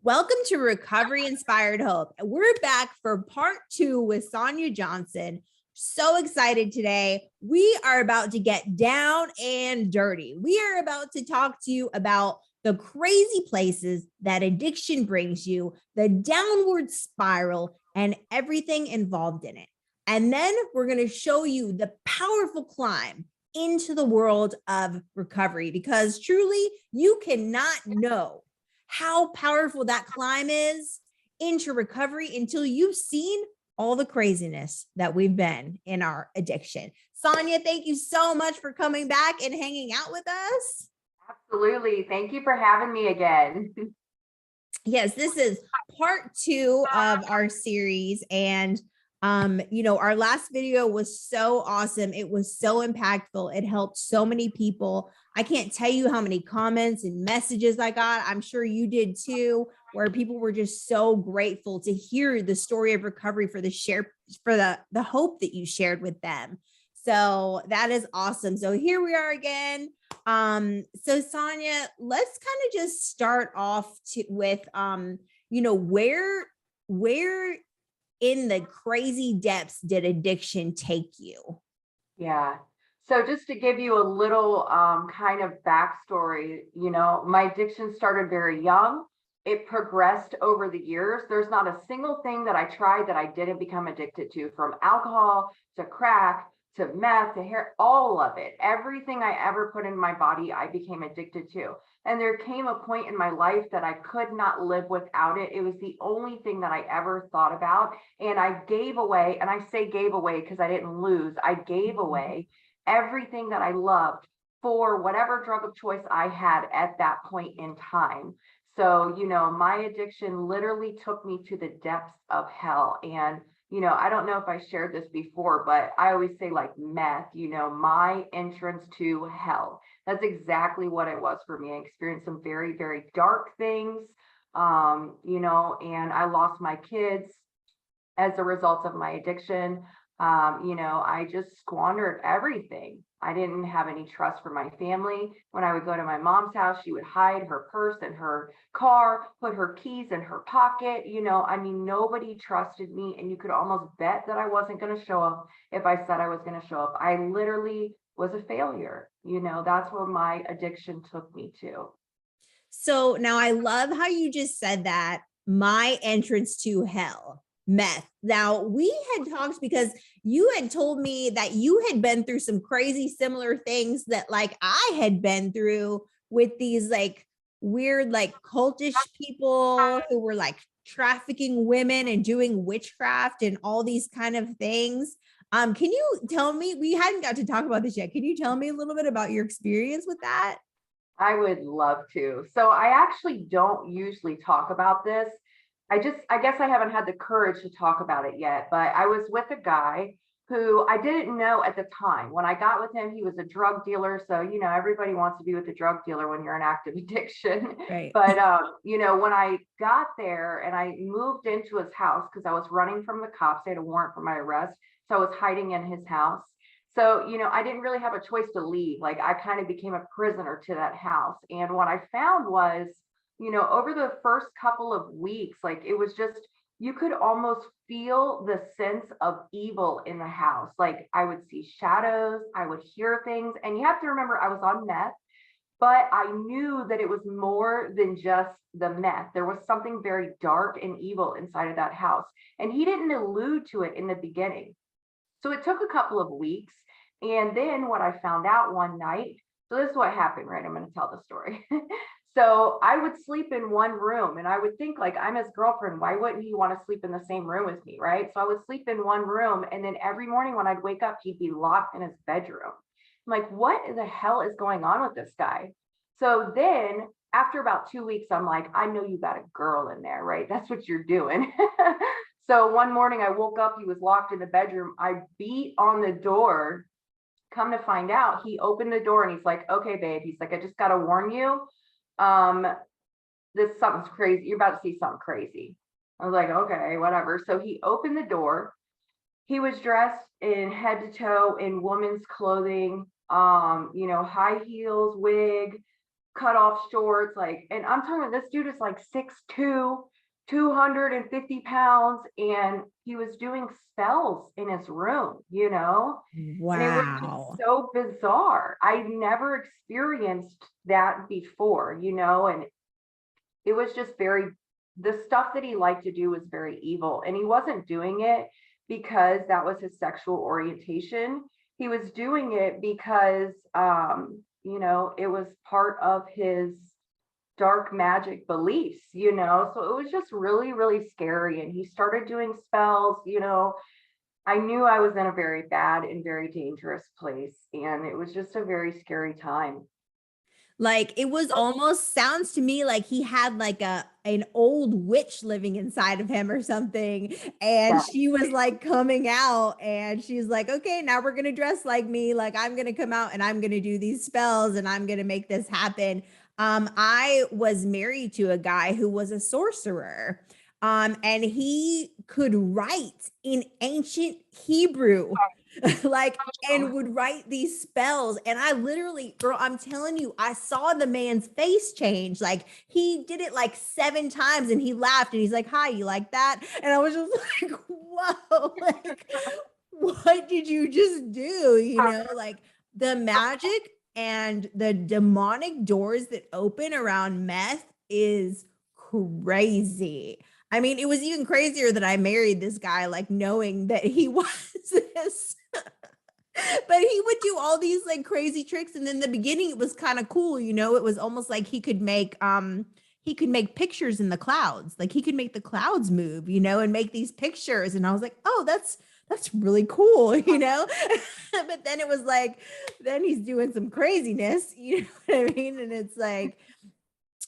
Welcome to Recovery Inspired Hope. We're back for part 2 with Sonia Johnson. So excited today. We are about to get down and dirty. We are about to talk to you about the crazy places that addiction brings you, the downward spiral, and everything involved in it. And then we're going to show you the powerful climb into the world of recovery, because truly you cannot know how powerful that climb is into recovery until you've seen all the craziness that we've been in our addiction. Sonia, thank you so much for coming back and hanging out with us. Absolutely. Thank you for having me again. Yes, this is part 2 of our series. And our last video was so awesome. It was so impactful. It helped so many people. I can't tell you how many comments and messages I got. I'm sure you did too, where people were just so grateful to hear the story of recovery, for the hope that you shared with them. So that is awesome. So here we are again. So Sonia, let's kind of just start off with where in the crazy depths did addiction take you? Yeah. So just to give you a little kind of backstory, my addiction started very young. It progressed over the years. There's not a single thing that I tried that I didn't become addicted to, from alcohol to crack to meth to hair, all of it. Everything I ever put in my body, I became addicted to. And there came a point in my life that I could not live without it. It was the only thing that I ever thought about. And I gave away, and I say gave away because I didn't lose, I gave away everything that I loved for whatever drug of choice I had at that point in time. So, my addiction literally took me to the depths of hell. And I don't know if I shared this before, but I always say, like meth, my entrance to hell. That's exactly what it was for me. I experienced some very, very dark things, and I lost my kids as a result of my addiction. I just squandered everything. I didn't have any trust for my family. When I would go to my mom's house, she would hide her purse in her car, put her keys in her pocket. Nobody trusted me, and you could almost bet that I wasn't going to show up if I said I was going to show up. I literally was a failure. That's where my addiction took me to. So now I love how you just said that, my entrance to hell. Meth. Now we had talked because you had told me that you had been through some crazy similar things that like I had been through with these like weird, like cultish people who were like trafficking women and doing witchcraft and all these kind of things. Can you tell me, we hadn't got to talk about this yet. Can you tell me a little bit about your experience with that? I would love to. So I actually don't usually talk about this. I guess I haven't had the courage to talk about it yet, but I was with a guy who I didn't know at the time. When I got with him, he was a drug dealer. So, everybody wants to be with a drug dealer when you're in active addiction. Right. But, when I got there and I moved into his house, because I was running from the cops, they had a warrant for my arrest. So I was hiding in his house. So, I didn't really have a choice to leave. Like, I kind of became a prisoner to that house. And what I found was, over the first couple of weeks, like it was just, you could almost feel the sense of evil in the house. Like I would see shadows, I would hear things. And you have to remember, I was on meth, but I knew that it was more than just the meth. There was something very dark and evil inside of that house. And he didn't allude to it in the beginning. So it took a couple of weeks. And then what I found out one night, so this is what happened, right? I'm going to tell the story. So I would sleep in one room, and I would think, like, I'm his girlfriend. Why wouldn't he want to sleep in the same room as me, right? So I would sleep in one room, and then every morning when I'd wake up, he'd be locked in his bedroom. I'm like, what the hell is going on with this guy? So then after about 2 weeks, I'm like, I know you got a girl in there, right? That's what you're doing. So one morning I woke up, he was locked in the bedroom. I beat on the door. Come to find out, he opened the door and he's like, okay, babe. He's like, I just got to warn you. Something's crazy. You're about to see something crazy. I was like, okay, whatever. So he opened the door. He was dressed in head to toe in woman's clothing, high heels, wig, cut off shorts, like, and I'm talking about this dude is like 6'2", 250 pounds, and he was doing spells in his room, and it was just Wow. so bizarre. I never experienced that before, and it was just the stuff that he liked to do was very evil, and he wasn't doing it because that was his sexual orientation. He was doing it because, it was part of his dark magic beliefs, so it was just really, really scary. And he started doing spells, I knew I was in a very bad and very dangerous place, and it was just a very scary time. Like it was almost sounds to me like he had like an old witch living inside of him or something. And Yeah. she was like coming out and she's like, okay, now we're gonna dress like me. Like I'm gonna come out and I'm gonna do these spells and I'm gonna make this happen. I was married to a guy who was a sorcerer. And he could write in ancient Hebrew. Like and would write these spells. And I literally, girl, I'm telling you, I saw the man's face change. Like he did it like 7 times and he laughed and he's like, hi, you like that? And I was just like, whoa, like, what did you just do? Like the magic and the demonic doors that open around meth is crazy. I mean, it was even crazier that I married this guy, like knowing that he was this but he would do all these like crazy tricks. And in the beginning, it was kind of cool. It was almost like he could make pictures in the clouds. Like he could make the clouds move, and make these pictures. And I was like, oh, that's really cool, but then it was like, then he's doing some craziness, you know what I mean? And it's like,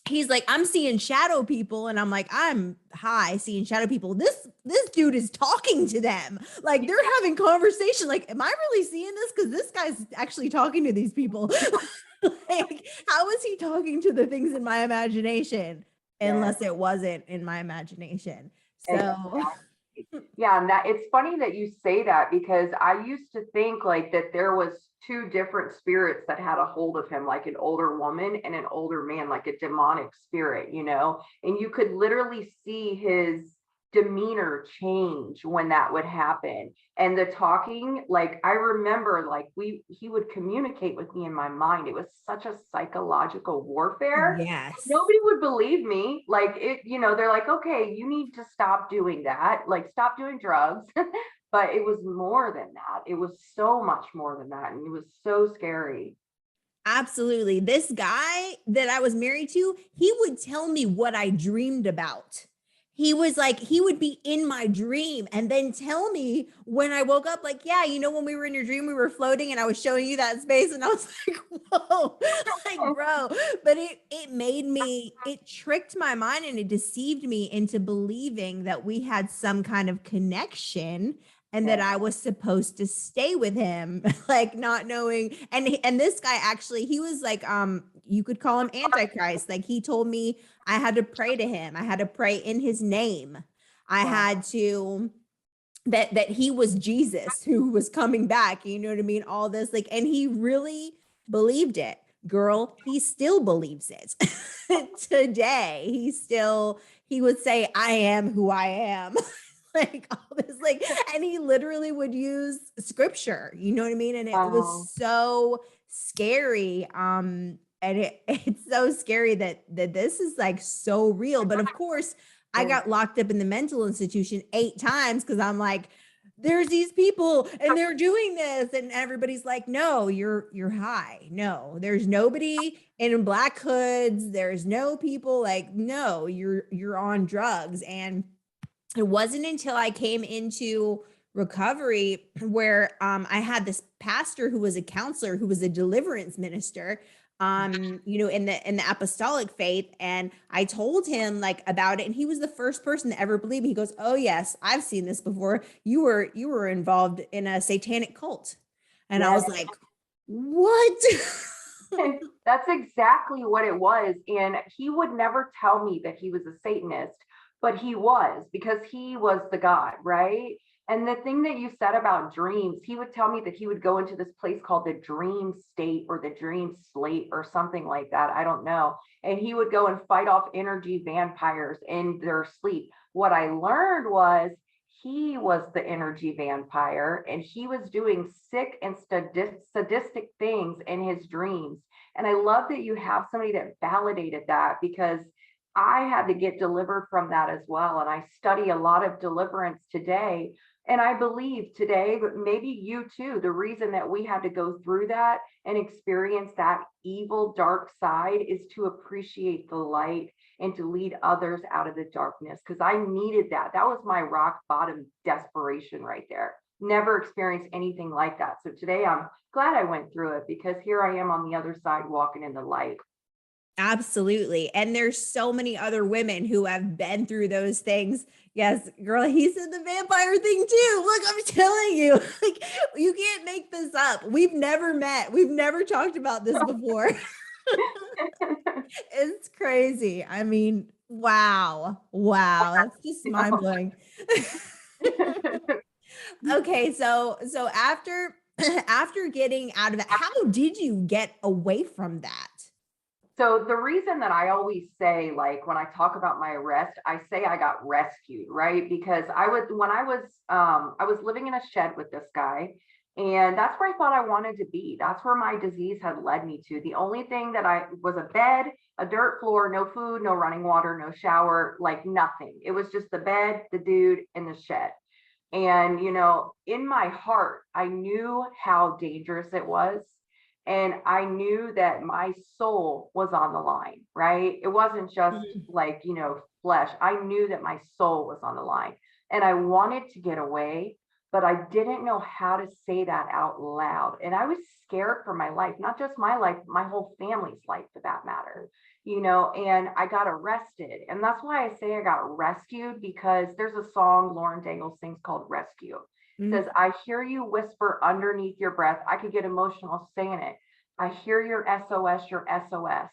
he's like, I'm seeing shadow people, and I'm like, I'm high seeing shadow people. This dude is talking to them, like they're having conversation. Like, am I really seeing this? Because this guy's actually talking to these people. Like, how is he talking to the things in my imagination? Yes. Unless it wasn't in my imagination. So Exactly. Yeah, and that it's funny that you say that, because I used to think like that there was two different spirits that had a hold of him, like an older woman and an older man, like a demonic spirit, and you could literally see his demeanor change when that would happen. And the talking, like I remember, like he would communicate with me in my mind. It was such a psychological warfare. yes. Nobody would believe me. Like they're like, okay, you need to stop doing that, like stop doing drugs. But it was more than that. It was so much more than that. And it was so scary. Absolutely. This guy that I was married to, he would tell me what I dreamed about. He was like, he would be in my dream and then tell me when I woke up, like, yeah, when we were in your dream, we were floating and I was showing you that space. And I was like, whoa, like, bro. But it tricked my mind and it deceived me into believing that we had some kind of connection and that Yeah. I was supposed to stay with him, like not knowing. And this guy actually, he was like, you could call him Antichrist. Like he told me I had to pray to him. I had to pray in his name. I Wow. had to that he was Jesus who was coming back. You know what I mean? All this, like, and he really believed it. Girl, he still believes it today. He would say, I am who I am. Like all this, like, and he literally would use scripture, you know what I mean? And it Wow. was so scary. And it's so scary that this is like so real. But of course, I Yeah. got locked up in the mental institution 8 times because I'm like, there's these people and they're doing this, and everybody's like, no, you're high. No, there's nobody in black hoods. There's no people, like, no, you're on drugs. And it wasn't until I came into recovery where I had this pastor who was a counselor, who was a deliverance minister, in the apostolic faith. And I told him like about it, and he was the first person to ever believe me. He goes, oh yes, I've seen this before. You were involved in a satanic cult. And I Yes. was like, what? That's exactly what it was. And he would never tell me that he was a Satanist, but he was, because he was the God, right? And the thing that you said about dreams, he would tell me that he would go into this place called the dream state or the dream slate or something like that. I don't know. And he would go and fight off energy vampires in their sleep. What I learned was he was the energy vampire and he was doing sick and sadistic things in his dreams. And I love that you have somebody that validated that, because I had to get delivered from that as well. And I study a lot of deliverance today. And I believe today, but maybe you too, the reason that we had to go through that and experience that evil, dark side is to appreciate the light and to lead others out of the darkness. Because I needed that. That was my rock bottom desperation right there. Never experienced anything like that. So today I'm glad I went through it, because here I am on the other side walking in the light. Absolutely. And there's so many other women who have been through those things. Yes, girl, he said the vampire thing too. Look, I'm telling you, like, you can't make this up. We've never met. We've never talked about this before. It's crazy. I mean, wow. Wow. That's just mind blowing. Okay, so after after getting out of it, how did you get away from that? So the reason that I always say, like when I talk about my arrest, I say I got rescued, right? Because I was living in a shed with this guy, and that's where I thought I wanted to be. That's where my disease had led me to. The only thing that I was a bed, a dirt floor, no food, no running water, no shower, like nothing. It was just the bed, the dude, and the shed. And, in my heart, I knew how dangerous it was. And I knew that my soul was on the line, right? It wasn't just like, flesh. I knew that my soul was on the line and I wanted to get away, but I didn't know how to say that out loud. And I was scared for my life, not just my life, my whole family's life for that matter, and I got arrested. And that's why I say I got rescued, because there's a song Lauren Daigle sings called Rescue. It says, I hear you whisper underneath your breath. I could get emotional saying it. I hear your SOS, your SOS.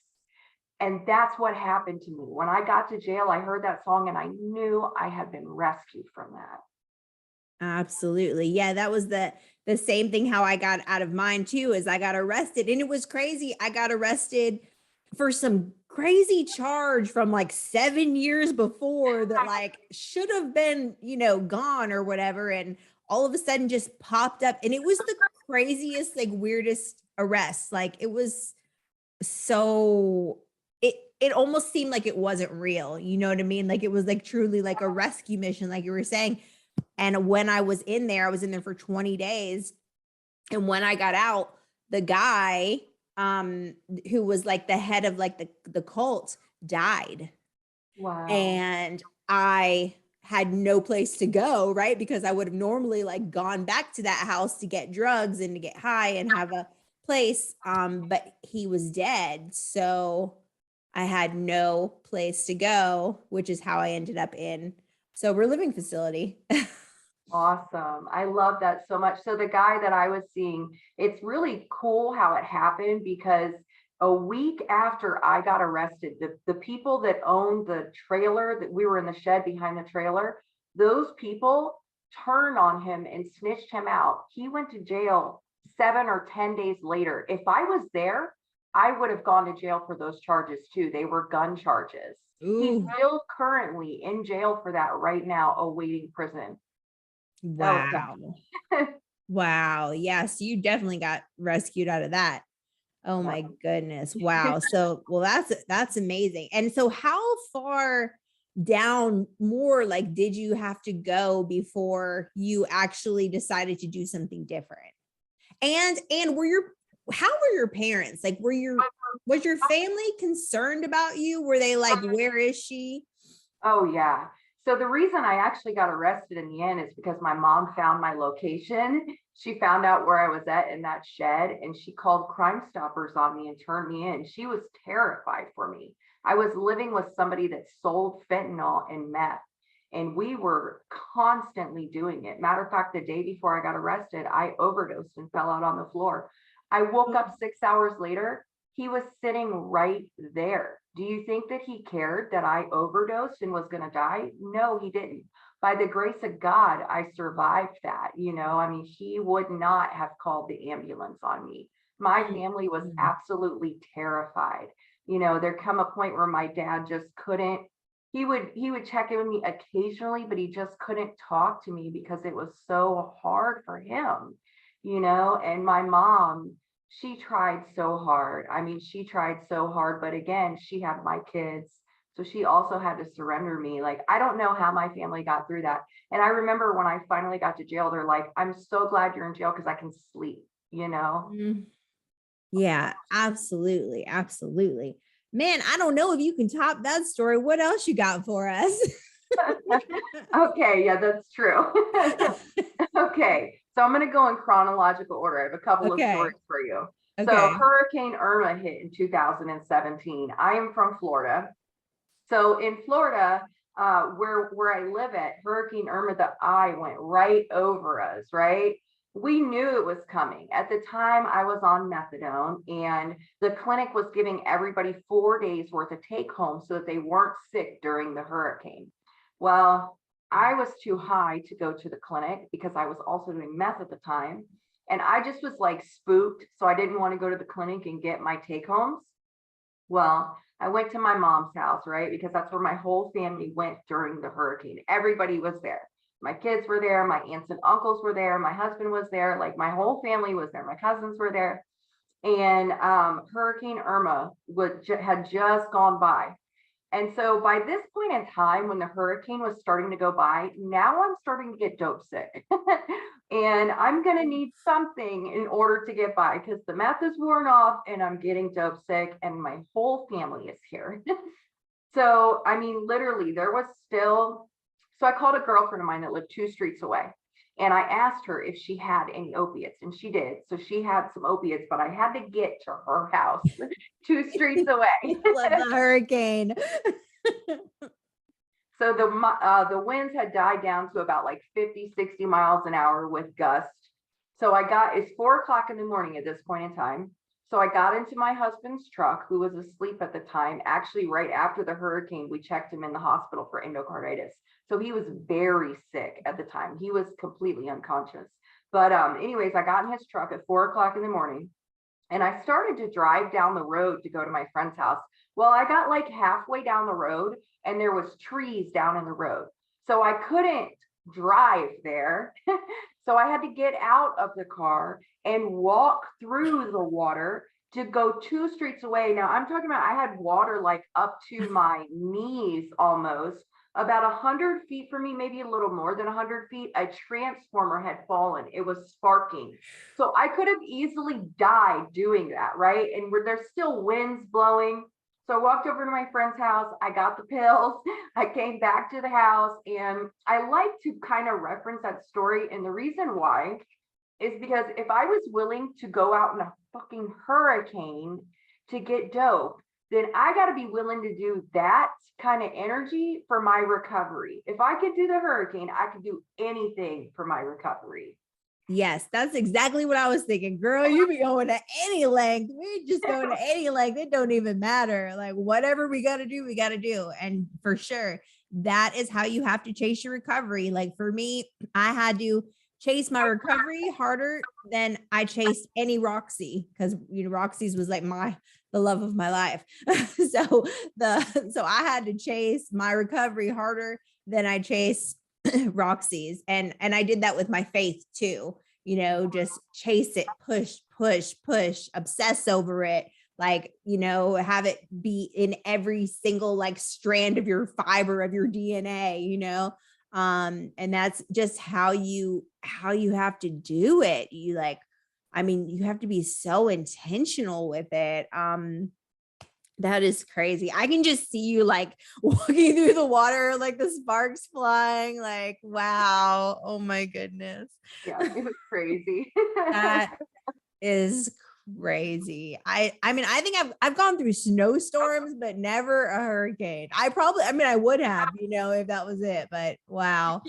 And that's what happened to me. When I got to jail, I heard that song and I knew I had been rescued from that. Absolutely. Yeah, that was the same thing how I got out of mine too, is I got arrested, and it was crazy. I got arrested for some crazy charge from like 7 years before that like should have been, gone or whatever, and all of a sudden just popped up, and it was the craziest, like weirdest arrest. Like it was so it almost seemed like it wasn't real. You know what I mean? Like it was like truly like a rescue mission, like you were saying. And when I was in there, I was in there for 20 days. And when I got out, the guy who was like the head of like the cult died. Wow. And I had no place to go, right? Because I would have normally like gone back to that house to get drugs and to get high and have a place. But he was dead. So I had no place to go, which is how I ended up in sober living facility. Awesome. I love that so much. So the guy that I was seeing, it's really cool how it happened, because a week after I got arrested, the people that owned the trailer that we were in the shed behind the trailer, those people turned on him and snitched him out. He went to jail 7 or 10 days later. If I was there, I would have gone to jail for those charges too. They were gun charges. Ooh. He's still currently in jail for that right now, awaiting prison. Wow. Wow. Yes, you definitely got rescued out of that. Oh my goodness. Wow. So, well, that's amazing. And so how far down more like did you have to go before you actually decided to do something different? And how were your parents? Like was your family concerned about you? Were they like, where is she? Oh, yeah. So the reason I actually got arrested in the end is because my mom found my location. She found out where I was at in that shed, and she called Crime Stoppers on me and turned me in. She was terrified for me. I was living with somebody that sold fentanyl and meth, and we were constantly doing it. Matter of fact, the day before I got arrested, I overdosed and fell out on the floor. I woke up 6 hours later. He was sitting right there. Do you think that he cared that I overdosed and was going to die? No, he didn't. by the grace of God, I survived that. I mean, he would not have called the ambulance on me. My family was Mm. absolutely terrified. There come a point where my dad just couldn't, he would check in with me occasionally, but he just couldn't talk to me because it was so hard for him, and my mom, she tried so hard. I mean, she tried so hard, but again, she had my kids. So she also had to surrender me. Like, I don't know how my family got through that. And I remember when I finally got to jail, they're like, I'm so glad you're in jail because I can sleep. Mm. Yeah, absolutely. Absolutely. Man, I don't know if you can top that story. What else you got for us? Okay, yeah, that's true. Okay, so I'm going to go in chronological order. I have a couple of Okay. stories for you. So Okay. Hurricane Irma hit in 2017. I am from Florida. So in Florida, where I live at, Hurricane Irma, the eye went right over us, right? We knew it was coming. At the time, I was on methadone, and the clinic was giving everybody 4 days worth of take home so that they weren't sick during the hurricane. Well, I was too high to go to the clinic because I was also doing meth at the time. And I just was like spooked. So I didn't want to go to the clinic and get my take homes. Well, I went to my mom's house, right? Because that's where my whole family went during the hurricane. Everybody was there. My kids were there. My aunts and uncles were there. My husband was there. Like, my whole family was there. My cousins were there. And Hurricane Irma had just gone by. And so by this point in time, when the hurricane was starting to go by, now I'm starting to get dope sick. And I'm going to need something in order to get by because the meth is worn off and I'm getting dope sick and my whole family is here. So, I mean, literally, there was still, so I called a girlfriend of mine that lived 2 streets away. And I asked her if she had any opiates, and she did. So she had some opiates, but I had to get to her house 2 streets away. Love the hurricane. So the winds had died down to about like 50, 60 miles an hour with gusts. So it's 4 o'clock in the morning at this point in time. So I got into my husband's truck, who was asleep at the time. Actually, right after the hurricane, we checked him in the hospital for endocarditis. So he was very sick at the time. He was completely unconscious. But anyways, I got in his truck at 4 o'clock in the morning and I started to drive down the road to go to my friend's house. Well, I got like halfway down the road and there was trees down in the road. So I couldn't drive there. So I had to get out of the car and walk through the water to go 2 streets away. Now I'm talking about, I had water like up to my knees almost. About 100 feet from me, maybe a little more than 100 feet, a transformer had fallen. It was sparking. So I could have easily died doing that, right? And there's still winds blowing. So I walked over to my friend's house. I got the pills. I came back to the house, and I like to kind of reference that story. And the reason why is because if I was willing to go out in a fucking hurricane to get dope, then I got to be willing to do that kind of energy for my recovery. If I could do the hurricane, I could do anything for my recovery. Yes, that's exactly what I was thinking. Girl, you be going to any length. We just going to any length. It don't even matter. Like, whatever we got to do, we got to do. And for sure, that is how you have to chase your recovery. Like, for me, I had to chase my recovery harder than I chased any Roxy, because Roxy's was like the love of my life. so I had to chase my recovery harder than I chased Roxy's. And I did that with my faith too, just chase it, push, obsess over it, like, have it be in every single like strand of your fiber of your DNA, and that's just how you have to do it. You have to be so intentional with it. That is crazy. I can just see you like walking through the water, like the sparks flying, like, wow. Oh my goodness. Yeah, it was crazy. That is crazy. I mean, I think I've gone through snowstorms, but never a hurricane. I would have, if that was it, but wow.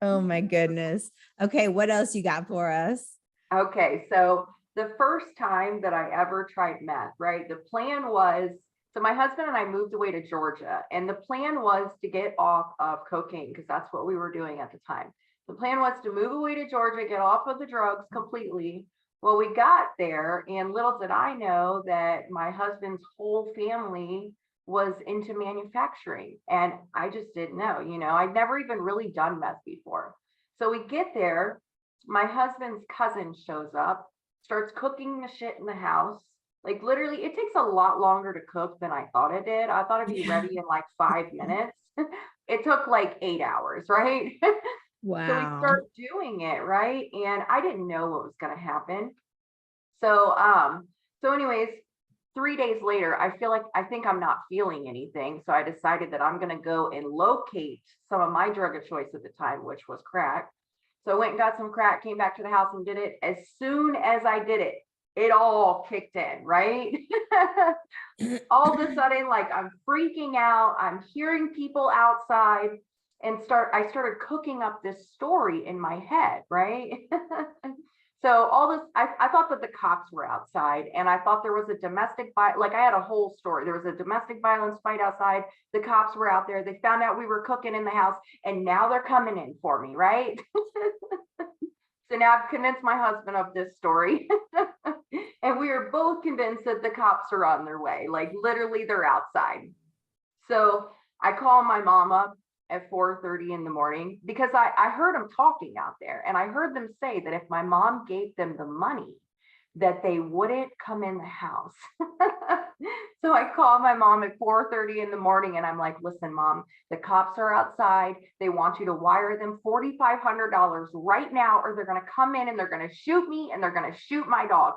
Oh my goodness. Okay, what else you got for us? Okay, so the first time that I ever tried meth, right? The plan was So my husband and I moved away to Georgia, and the plan was to get off of cocaine because that's what we were doing at the time. The plan was to move away to Georgia, get off of the drugs completely. Well, we got there, and little did I know that my husband's whole family was into manufacturing, and I just didn't know. I'd never even really done meth before. So we get there, my husband's cousin shows up, starts cooking the shit in the house. Like literally, it takes a lot longer to cook than I thought it did. I thought it'd be ready in like 5 minutes. It took like 8 hours, right? So we Wow. start doing it, right? And I didn't know what was going to happen. So anyways, 3 days later, I think I'm not feeling anything. So I decided that I'm going to go and locate some of my drug of choice at the time, which was crack. So I went and got some crack, came back to the house and did it. As soon as I did it, it all kicked in, right? All of a sudden, like I'm freaking out. I'm hearing people outside and I started cooking up this story in my head, right? So all this, I thought that the cops were outside, and I thought there was a like I had a whole story. There was a domestic violence fight outside. The cops were out there. They found out we were cooking in the house, and now they're coming in for me, right? So now I've convinced my husband of this story. And we are both convinced that the cops are on their way. Like literally they're outside. So I call my mom up at 4:30 in the morning because I heard them talking out there, and I heard them say that if my mom gave them the money, that they wouldn't come in the house. So I call my mom at 4:30 in the morning and I'm like, listen, mom, the cops are outside. They want you to wire them $4,500 right now, or they're going to come in and they're going to shoot me and they're going to shoot my dog.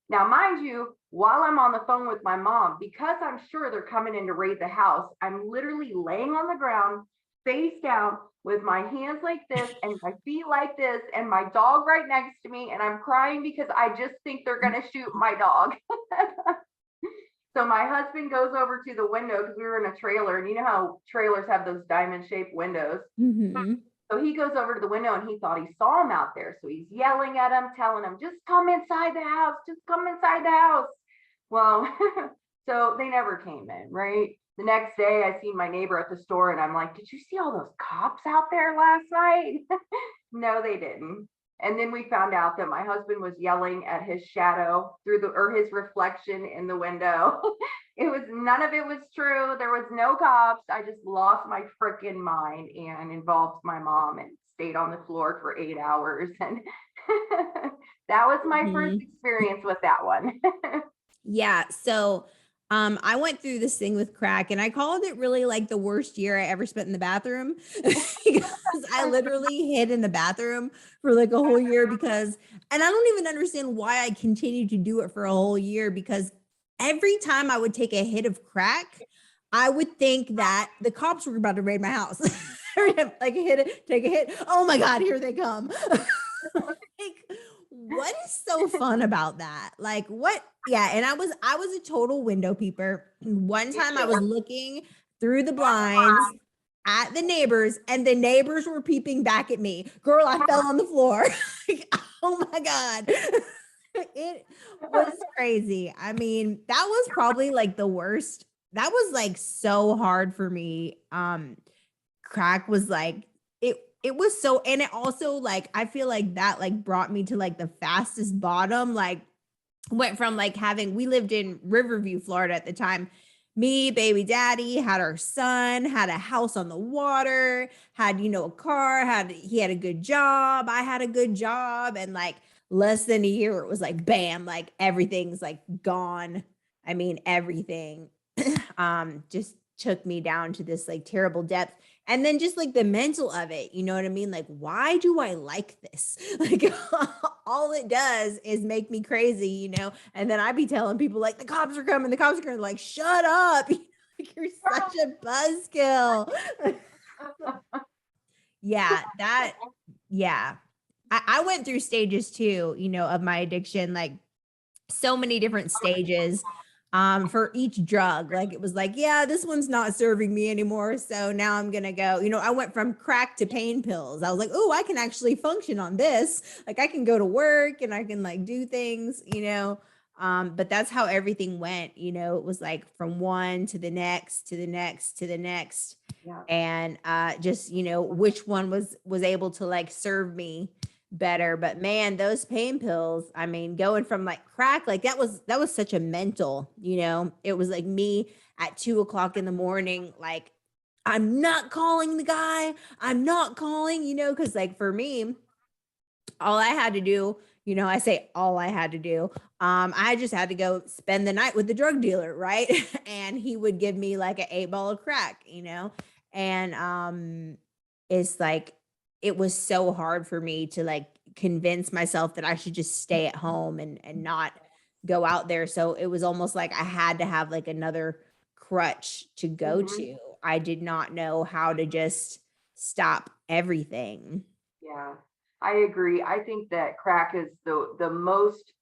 Now, mind you, while I'm on the phone with my mom, because I'm sure they're coming in to raid the house, I'm literally laying on the ground, face down, with my hands like this and my feet like this and my dog right next to me. And I'm crying because I just think they're going to shoot my dog. So my husband goes over to the window because we were in a trailer, and you know how trailers have those diamond shaped windows. Mm-hmm. So he goes over to the window and he thought he saw him out there. So he's yelling at him, telling him, just come inside the house, just come inside the house. Well, so they never came in, right? The next day I seen my neighbor at the store and I'm like, did you see all those cops out there last night? No, they didn't. And then we found out that my husband was yelling at his shadow or his reflection in the window. None of it was true. There was no cops. I just lost my freaking mind and involved my mom and stayed on the floor for 8 hours. And that was my first experience with that one. Yeah. So I went through this thing with crack, and I called it really like the worst year I ever spent in the bathroom because I literally hid in the bathroom for like a whole year and I don't even understand why I continued to do it for a whole year, because every time I would take a hit of crack, I would think that the cops were about to raid my house. Like take a hit. Oh my God, here they come. Like, what is so fun about that? Like what? Yeah. And I was a total window peeper. One time I was looking through the blinds at the neighbors, and the neighbors were peeping back at me. Girl, I fell on the floor. Like, oh my God. It was crazy. I mean, that was probably like the worst. That was like so hard for me. Crack was like, it was so, and it also like, I feel like that like brought me to like the fastest bottom. Like went from like we lived in Riverview, Florida at the time. Me, baby daddy, had our son, had a house on the water, had, a car, he had a good job. I had a good job. And like less than a year, it was like, bam, like everything's like gone. I mean, everything just took me down to this like terrible depth. And then just like the mental of it, you know what I mean? Like, why do I like this? Like all it does is make me crazy, And then I'd be telling people like, the cops are coming, like, shut up. Like, you're such a buzzkill. Yeah, I went through stages too, of my addiction, like so many different stages. For each drug, like it was like, yeah, this one's not serving me anymore. So now I'm going to go, I went from crack to pain pills. I was like, oh, I can actually function on this. Like I can go to work and I can like do things, But that's how everything went. It was like from one to the next, to the next, to the next. Yeah. And just, which one was able to like serve me better. But man, those pain pills, I mean, going from like crack, like that was such a mental, it was like me at 2 o'clock in the morning, like, I'm not calling the guy. I'm not calling, because like for me, all I had to do, I say all I had to do, I just had to go spend the night with the drug dealer, right? And he would give me like an 8 ball of crack, and it's like it was so hard for me to like convince myself that I should just stay at home and not go out there. So it was almost like I had to have like another crutch to go Mhm. to. I did not know how to just stop everything. Yeah, I agree. I think that crack is the most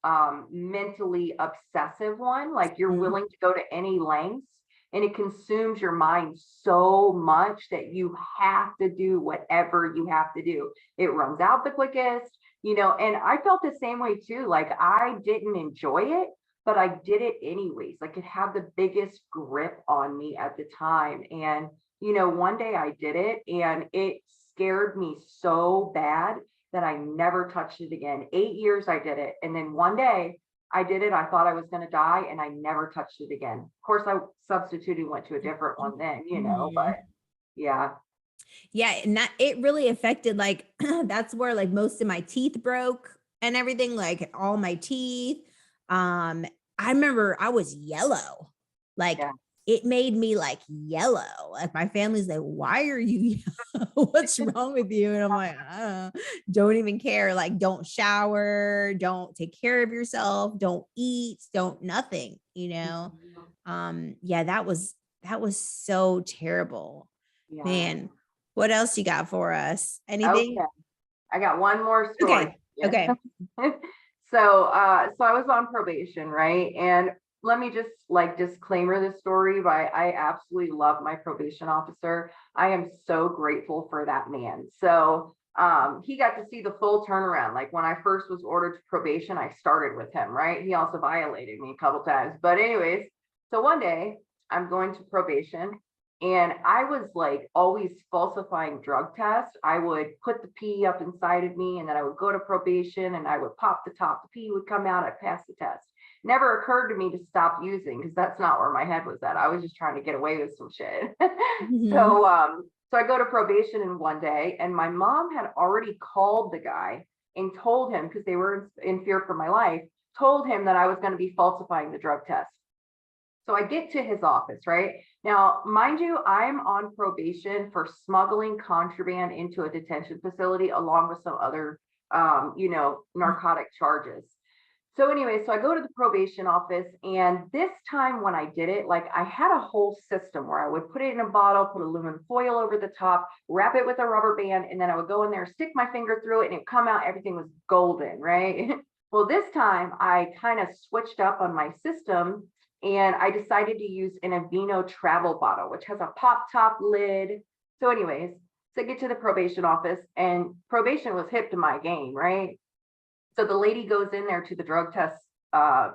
mentally obsessive one. Like you're Mhm. willing to go to any lengths, and it consumes your mind so much that you have to do whatever you have to do. It runs out the quickest, and I felt the same way too. Like I didn't enjoy it, but I did it anyways. Like it had the biggest grip on me at the time. And one day I did it and it scared me so bad that I never touched it again. 8 years I did it. And then one day I did it. I thought I was going to die and I never touched it again. Of course, I substituted, went to a different one then, but Mhm. yeah. Yeah, and that it really affected like that's where like most of my teeth broke and everything, like all my teeth. Um, I remember I was yellow. Like Yeah. it made me like yellow. Like my family's like, why are you yellow? What's wrong with you? And I'm like, don't even care. Like, don't shower, don't take care of yourself, don't eat, don't nothing. Mhm. Yeah, that was so terrible. Yeah. Man, what else you got for us? Anything? Okay. I got one more story. Okay. Yeah. Okay. So I was on probation, right? And let me just like disclaimer this story, but I absolutely love my probation officer. I am so grateful for that man. So he got to see the full turnaround. Like when I first was ordered to probation, I started with him, right? He also violated me a couple times. But anyways, so one day I'm going to probation and I was like always falsifying drug tests. I would put the pee up inside of me and then I would go to probation and I would pop the top. The pee would come out. I'd pass the test. Never occurred to me to stop using because that's not where my head was at. I was just trying to get away with some shit. Mhm. So I go to probation in one day and my mom had already called the guy and told him because they were in fear for my life, told him that I was going to be falsifying the drug test. So I get to his office, right? Now, mind you, I'm on probation for smuggling contraband into a detention facility along with some other, narcotic charges. So anyway, so I go to the probation office and this time when I did it, like I had a whole system where I would put it in a bottle, put aluminum foil over the top, wrap it with a rubber band, and then I would go in there, stick my finger through it and it would come out, everything was golden, right? Well, this time I kind of switched up on my system and I decided to use an Aveeno travel bottle, which has a pop top lid. So anyways, so I get to the probation office and probation was hip to my game, right? So the lady goes in there to the drug test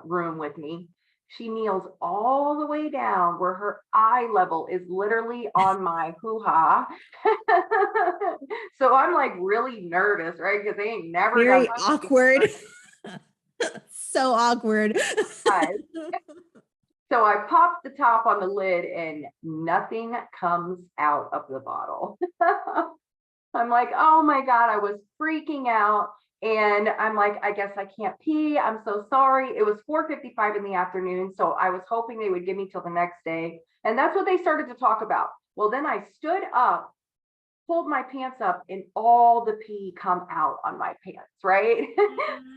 room with me. She kneels all the way down where her eye level is literally on my hoo-ha. So I'm like really nervous, right? Because they ain't never done Very awkward. So awkward. that. So I pop the top on the lid and nothing comes out of the bottle. I'm like, oh my God, I was freaking out. And I'm like, I guess I can't pee. I'm so sorry. It was 4:55 in the afternoon. So I was hoping they would give me till the next day. And that's what they started to talk about. Well, then I stood up, pulled my pants up, and all the pee come out on my pants, right?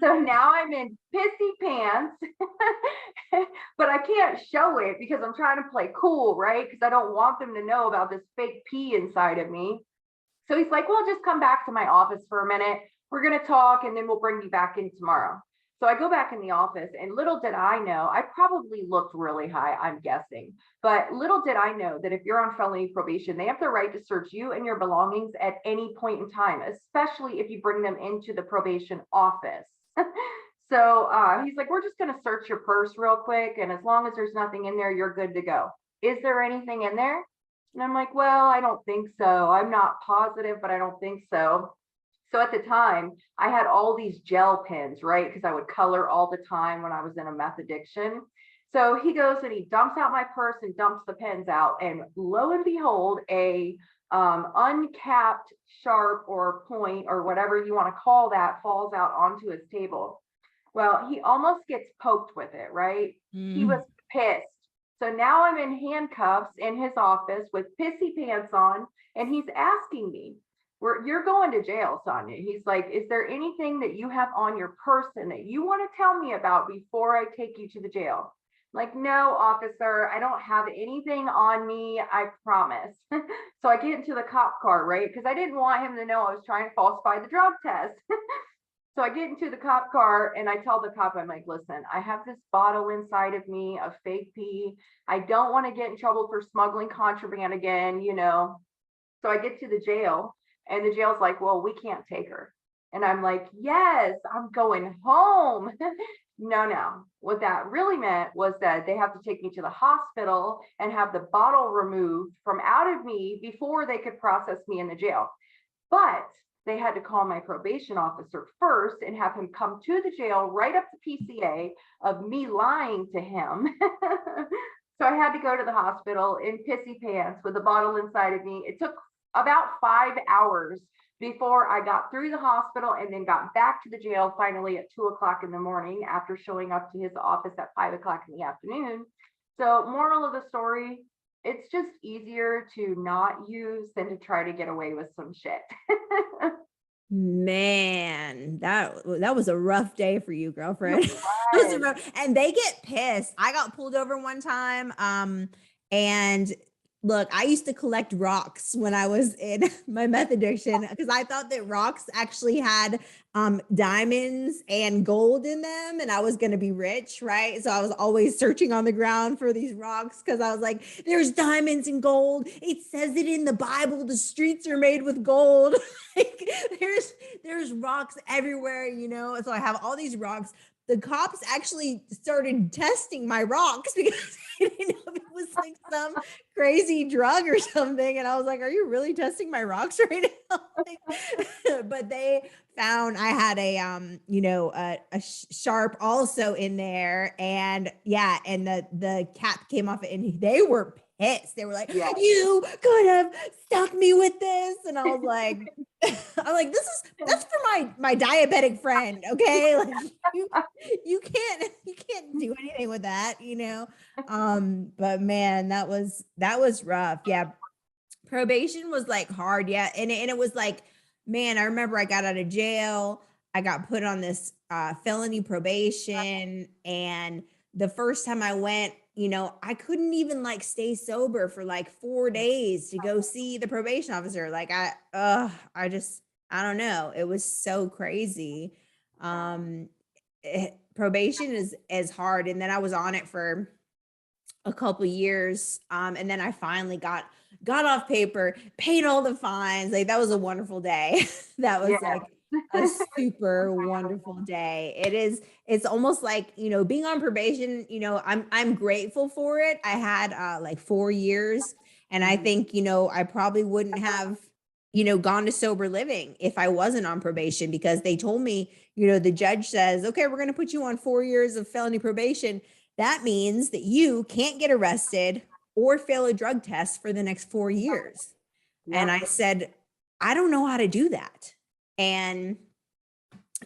So now I'm in pissy pants, but I can't show it because I'm trying to play cool, right? Because I don't want them to know about this fake pee inside of me. So he's like, well, just come back to my office for a minute. We're going to talk and then we'll bring you back in tomorrow. So I go back in the office and little did I know, I probably looked really high, I'm guessing. But little did I know that if you're on felony probation, they have the right to search you and your belongings at any point in time, especially if you bring them into the probation office. So he's like, we're just going to search your purse real quick. And as long as there's nothing in there, you're good to go. Is there anything in there? And I'm like, well, I don't think so. I'm not positive, but I don't think so. So at the time, I had all these gel pens, right? Because I would color all the time when I was in a meth addiction. So he goes and he dumps out my purse and dumps the pens out. And lo and behold, a uncapped sharp or point or whatever you want to call that falls out onto his table. Well, he almost gets poked with it, right? He was pissed. So now I'm in handcuffs in his office with pissy pants on, and he's asking me, you're going to jail, Sonia. He's like, is there anything that you have on your person that you want to tell me about before I take you to the jail? I'm like, no, officer, I don't have anything on me. I promise. So I get into the cop car, right? Because I didn't want him to know I was trying to falsify the drug test. So I get into the cop car and I tell the cop, I'm like, listen, I have this bottle inside of me of fake pee. I don't want to get in trouble for smuggling contraband again, you know. So I get to the jail and the jail's like, well, we can't take her. And I'm like, yes, I'm going home. No. What that really meant was that they have to take me to the hospital and have the bottle removed from out of me before they could process me in the jail. But they had to call my probation officer first and have him come to the jail, write up the PCA of me lying to him. So I had to go to the hospital in pissy pants with a bottle inside of me. It took about 5 hours before I got through the hospital and then got back to the jail finally at 2:00 in the morning after showing up to his office at 5:00 in the afternoon. So moral of the story, it's just easier to not use than to try to get away with some shit. Man, that was a rough day for you, girlfriend. Right. And they get pissed. I got pulled over one time. And look, I used to collect rocks when I was in my meth addiction because I thought that rocks actually had diamonds and gold in them and I was going to be rich, right? So I was always searching on the ground for these rocks because I was like, there's diamonds and gold. It says it in the Bible, the streets are made with gold. Like, there's rocks everywhere, you know? So I have all these rocks. The cops actually started testing my rocks because they didn't know if it was like some crazy drug or something. And I was like, are you really testing my rocks right now? But they found I had a sharp also in there. And yeah, and the cap came off it and they were pissed. They were like, Yeah. you could have stuck me with this. And I was like, that's for my diabetic friend. Okay. Like you can't do anything with that, you know? But man, that was rough. Yeah. Probation was like hard. Yeah. And it was like, man, I remember I got out of jail. I got put on this felony probation. And the first time I went, you know, I couldn't even like stay sober for like 4 days to go see the probation officer. Like I don't know. It was so crazy. Probation is hard. And then I was on it for a couple years. And then I finally got off paper, paid all the fines. Like that was a wonderful day. That was like a super wonderful day. It's almost like, you know, being on probation, you know, I'm grateful for it. I had like 4 years and I think, you know, I probably wouldn't have, you know, gone to sober living if I wasn't on probation because they told me, you know, the judge says, okay, we're going to put you on 4 years of felony probation. That means that you can't get arrested or fail a drug test for the next 4 years. Yeah. And I said, I don't know how to do that. And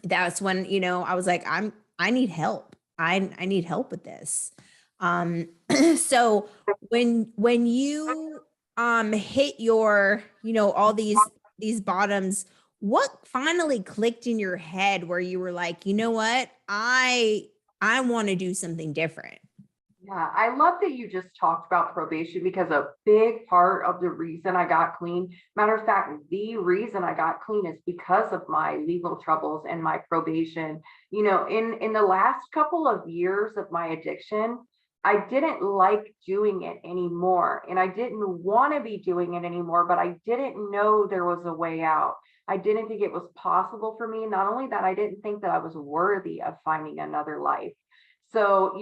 that's when, you know, I was like, I need help. I need help with this. So when you hit your, you know, all these bottoms, what finally clicked in your head where you were like, you know what, I want to do something different? Yeah, I love that you just talked about probation because a big part of the reason I got clean, matter of fact, the reason I got clean is because of my legal troubles and my probation. You know, in the last couple of years of my addiction, I didn't like doing it anymore, and I didn't want to be doing it anymore, but I didn't know there was a way out. I didn't think it was possible for me. Not only that, I didn't think that I was worthy of finding another life. So,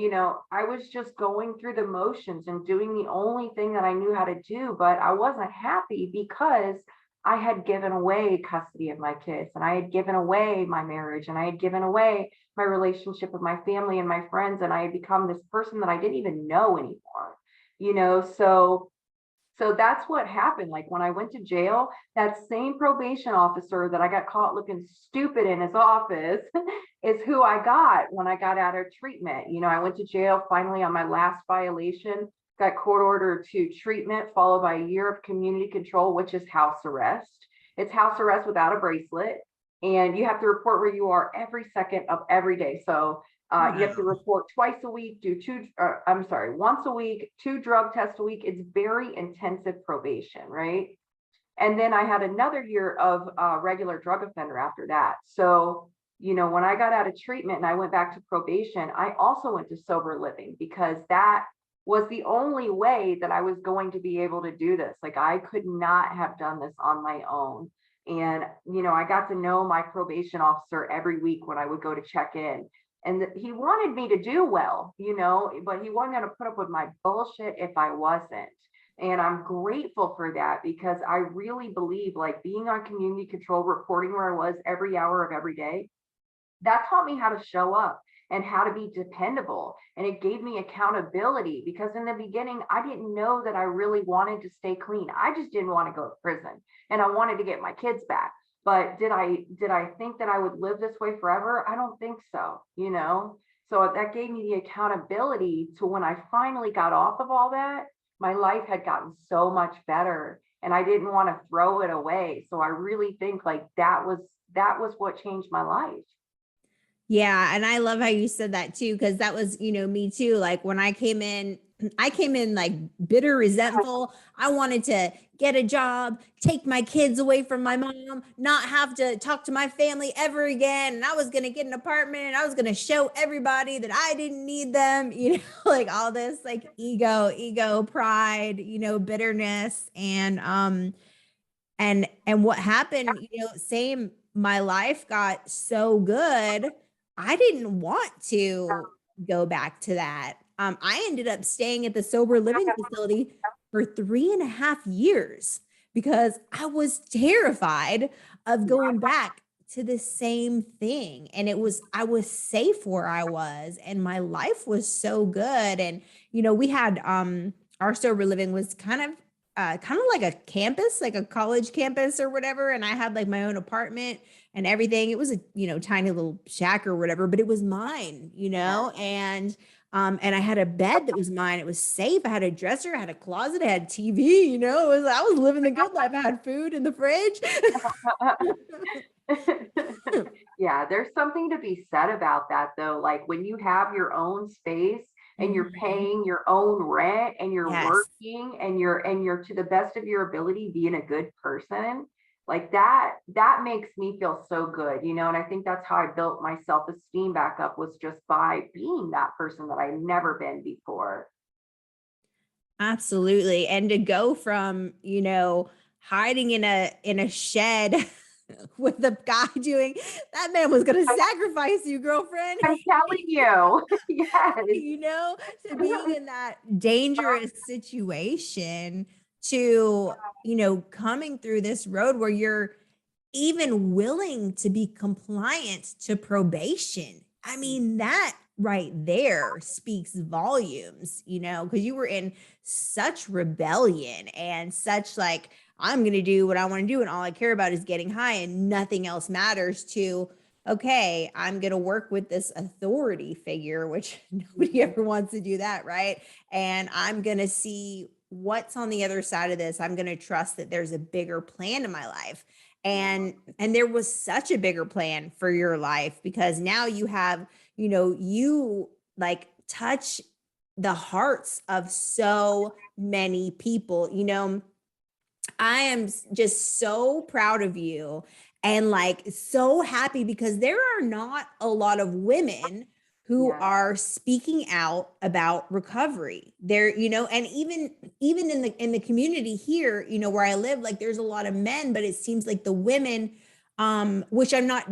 I was just going through the motions and doing the only thing that I knew how to do, but I wasn't happy because I had given away custody of my kids, and I had given away my marriage, and I had given away my relationship with my family and my friends, and I had become this person that I didn't even know anymore. So that's what happened. Like when I went to jail, that same probation officer that I got caught looking stupid in his office is who I got when I got out of treatment. I went to jail finally on my last violation, got court ordered to treatment, followed by a year of community control, which is house arrest. It's house arrest without a bracelet. And you have to report where you are every second of every day. So you have to report twice a week, once a week, 2 drug tests a week. It's very intensive probation, right? And then I had another year of regular drug offender after that. So, when I got out of treatment and I went back to probation, I also went to sober living because that was the only way that I was going to be able to do this. Like I could not have done this on my own. And, I got to know my probation officer every week when I would go to check in. And he wanted me to do well, but he wasn't going to put up with my bullshit if I wasn't. And I'm grateful for that because I really believe like being on community control, reporting where I was every hour of every day, that taught me how to show up and how to be dependable. And it gave me accountability because in the beginning, I didn't know that I really wanted to stay clean. I just didn't want to go to prison and I wanted to get my kids back. But did I think that I would live this way forever? I don't think so, So that gave me the accountability to when I finally got off of all that, my life had gotten so much better and I didn't want to throw it away. So I really think like that was what changed my life. Yeah. And I love how you said that too, because that was, me too. Like when I came in like bitter, resentful. I wanted to get a job, take my kids away from my mom, not have to talk to my family ever again. And I was going to get an apartment and I was going to show everybody that I didn't need them, like all this like ego, pride, bitterness. And what happened, same, my life got so good. I didn't want to go back to that. I ended up staying at the sober living facility for 3.5 years because I was terrified of going back to the same thing. And I was safe where I was, and my life was so good. And, we had, our sober living was kind of like a campus, like a college campus or whatever. And I had like my own apartment and everything. It was a, tiny little shack or whatever, but it was mine, and I had a bed that was mine. It was safe. I had a dresser, I had a closet, I had TV, I was living the good life. I had food in the fridge. Yeah, there's something to be said about that though. Like when you have your own space and you're paying your own rent and you're Yes. working and you're to the best of your ability being a good person, like that makes me feel so good, and I think that's how I built my self-esteem back up, was just by being that person that I'd never been before. Absolutely. And to go from, hiding in a shed with the guy doing, that man was going to sacrifice you, girlfriend. I'm telling you. Yes. To being in that dangerous situation to, coming through this road where you're even willing to be compliant to probation. I mean, that right there speaks volumes, because you were in such rebellion and such like, I'm going to do what I want to do. And all I care about is getting high and nothing else matters, to, okay, I'm going to work with this authority figure, which nobody ever wants to do that. Right. And I'm going to see what's on the other side of this. I'm going to trust that there's a bigger plan in my life. And there was such a bigger plan for your life, because now you have, you like touch the hearts of so many people. I am just so proud of you and like so happy, because there are not a lot of women who Yeah. are speaking out about recovery. There, and even in the community here, where I live, like there's a lot of men, but it seems like the women, which I'm not,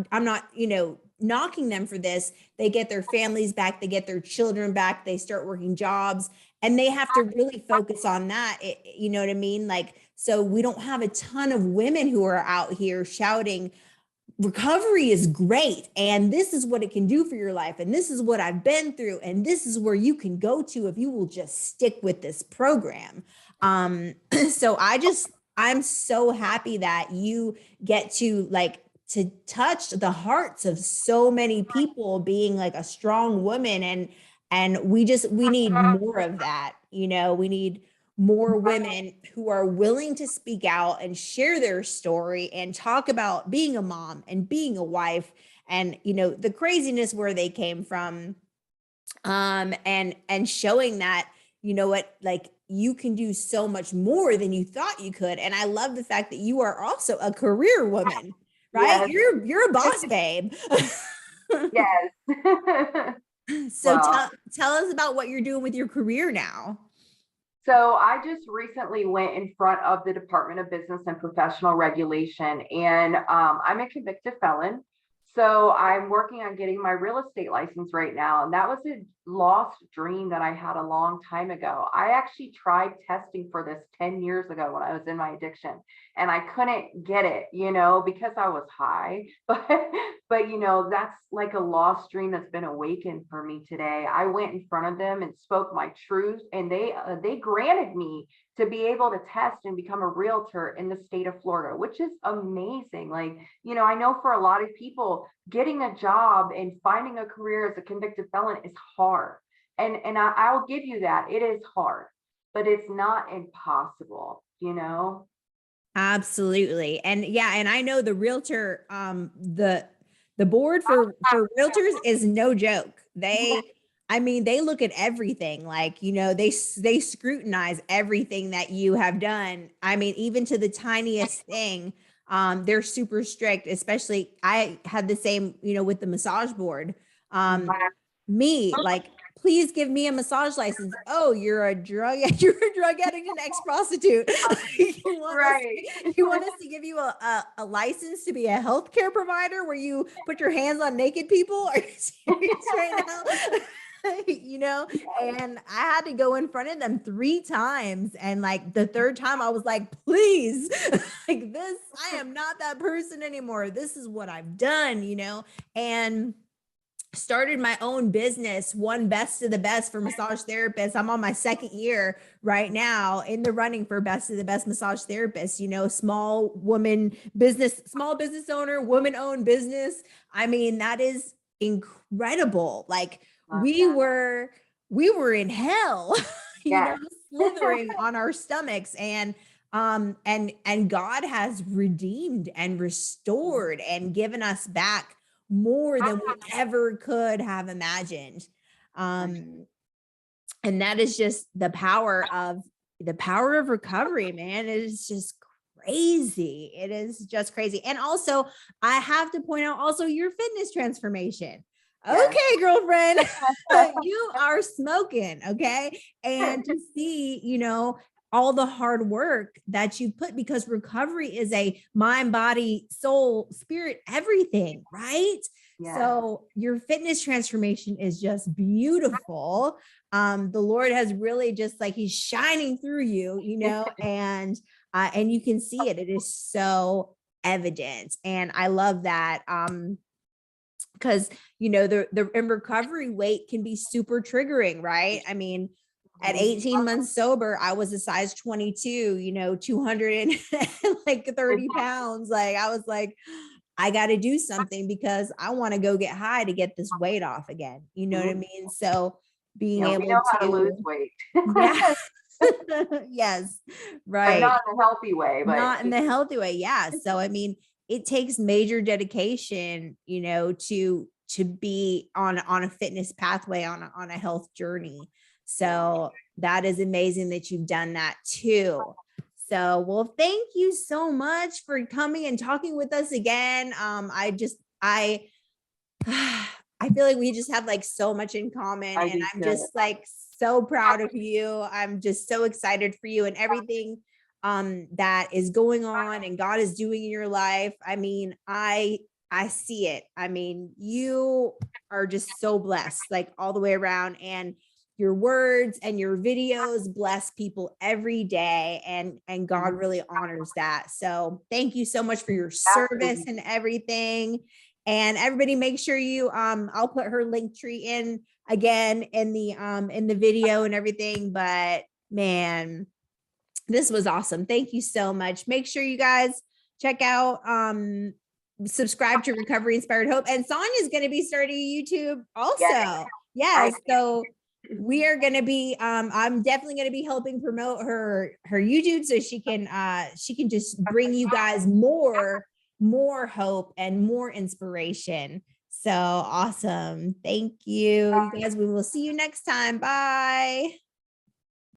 knocking them for this. They get their families back, they get their children back, they start working jobs, and they have to really focus on that. You know what I mean? Like, so we don't have a ton of women who are out here shouting, recovery is great, and this is what it can do for your life, and this is what I've been through, and this is where you can go to if you will just stick with this program. So I'm so happy that you get to touch the hearts of so many people, being like a strong woman, and we need more of that. We need more women who are willing to speak out and share their story and talk about being a mom and being a wife, and the craziness where they came from, and showing that, what, like, you can do so much more than you thought you could. And I love the fact that you are also a career woman, right? Yes. You're a boss babe. Yes. So Well, tell us about what you're doing with your career now. so I just recently went in front of the Department of Business and Professional Regulation, and I'm a convicted felon. So I'm working on getting my real estate license right now. And that was a lost dream that I had a long time ago. I actually tried testing for this 10 years ago when I was in my addiction, and I couldn't get it, because I was high. But that's like a lost dream that's been awakened for me today. I went in front of them and spoke my truth, and they granted me to be able to test and become a realtor in the state of Florida, which is amazing. Like, I know for a lot of people, getting a job and finding a career as a convicted felon is hard. And I'll give you that. It is hard, but it's not impossible. Absolutely. And yeah, and I know the realtor, the board for realtors is no joke. I mean, they look at everything, like, they scrutinize everything that you have done. I mean, even to the tiniest thing. They're super strict, especially I had the same, with the massage board. Me, like, please give me a massage license. Oh, you're a drug you're a drug addict and ex-prostitute. Right. You want us to give you a license to be a healthcare provider where you put your hands on naked people? Are you serious right now? And I had to go in front of them 3 times, and like the third time I was like, please, like, this, I am not that person anymore. This is what I've done, and started my own business, One Best of the Best for massage therapists. I'm on my 2nd year right now in the running for Best of the Best massage therapist. Small business owner, woman-owned business. I mean, that is incredible. Like, we were in hell, Yes. slithering on our stomachs, and God has redeemed and restored and given us back more than we ever could have imagined. And that is just the power of recovery, man. It is just crazy. It is just crazy. And also, I have to point out also your fitness transformation. Okay, girlfriend, you are smoking. Okay. And to see, all the hard work that you put, because recovery is a mind, body, soul, spirit, everything, right? Yeah. So your fitness transformation is just beautiful. The Lord has really just, like, he's shining through you, and you can see it. It is so evident. And I love that. Because, the in recovery weight can be super triggering, right? I mean, at 18 months sober, I was a size 22, 230 pounds. Like, I was like, I got to do something because I want to go get high to get this weight off again. You know what I mean? So being we able know how to to lose weight. yeah. Yes. But Right. not in a healthy way. But Not in the healthy way. Yeah. So, I mean, it takes major dedication, to be on a fitness pathway, on a health journey. So that is amazing that you've done that too. So, well, thank you so much for coming and talking with us again. I I feel like we just have like so much in common, I and do I'm too. just like so proud of you. I'm just so excited for you and everything that is going on and God is doing in your life. I mean, I see it. I mean, you are just so blessed like all the way around, and your words and your videos bless people every day, and God really honors that. So thank you so much for your service Absolutely. and everything. And everybody make sure you I'll put her link tree in again in the video and everything. But man, this was awesome. Thank you so much. Make sure you guys check out subscribe to Recovery Inspired Hope. And Sonya's going to be starting YouTube Yes, also. I Yes. So we are going to be I'm definitely going to be helping promote her YouTube so she can just bring you guys more hope and more inspiration. So awesome. Thank you. You guys, we will see you next time. Bye.